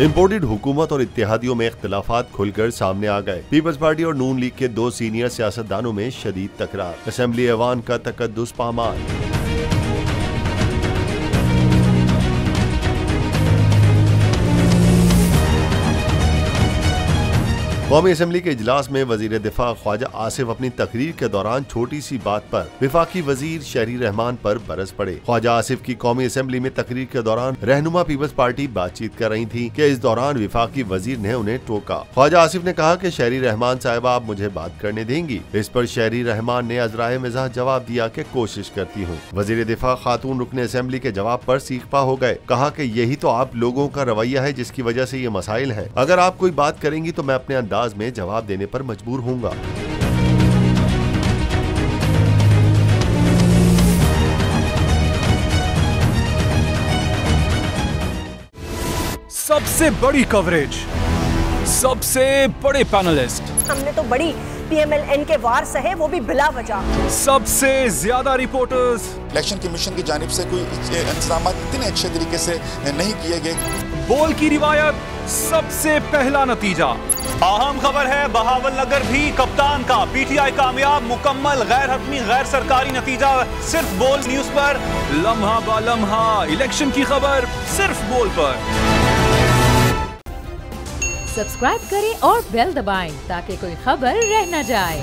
Imported हुकूमत और इत्तेहादियों में इख्तिलाफात खुलकर सामने आ गए। पीपल्स पार्टी और नून लीग के 2 सीनियर सियासतदानों में शदीद तकरार, असेंबली ऐवान का तकद्दुस पामाल। कौमी असेंबली के इजलास में वजीर दिफा ख्वाजा आसिफ अपनी तकरीर के दौरान छोटी सी बात पर विफाकी वजीर शहरी रहमान पर बरस पड़े। ख्वाजा आसिफ की कौमी असेंबली में तकरीर के दौरान रहनुमा पीपल्स पार्टी बातचीत कर रही थी कि इस दौरान विफाकी वजीर ने उन्हें टोका। ख्वाजा आसिफ ने कहा कि शहरी रहमान साहिबा आप मुझे बात करने देंगी। इस पर शहरी रहमान ने अजराए मिजाज जवाब दिया कि कोशिश करती हूँ। वजीर दिफा खातून रुकने असेंबली के जवाब पर सीखपा हो गए। कहा कि यही तो आप लोगों का रवैया है जिसकी वजह से ये मसाइल है। अगर आप कोई बात करेंगी तो मैं अपने अंदाज में जवाब देने पर मजबूर हूंगा। सबसे बड़ी कवरेज, सबसे बड़े पैनलिस्ट, हमने तो बड़ी PMLN के वार सहे, वो भी बिला वजह। सबसे ज्यादा रिपोर्टर्स। इलेक्शन कमीशन की जानिब से कोई इंतजाम इतने अच्छे तरीके से नहीं किए गए। बोल की रिवायत, सबसे पहला नतीजा। अहम खबर है बहावल नगर भी कप्तान का, PTI कामयाब, मुकम्मल गैर हतमी गैर सरकारी नतीजा सिर्फ बोल न्यूज पर। लम्हा बा लम्हा इलेक्शन की खबर सिर्फ बोल पर। सब्सक्राइब करें और बेल दबाएं ताकि कोई खबर रह न जाए।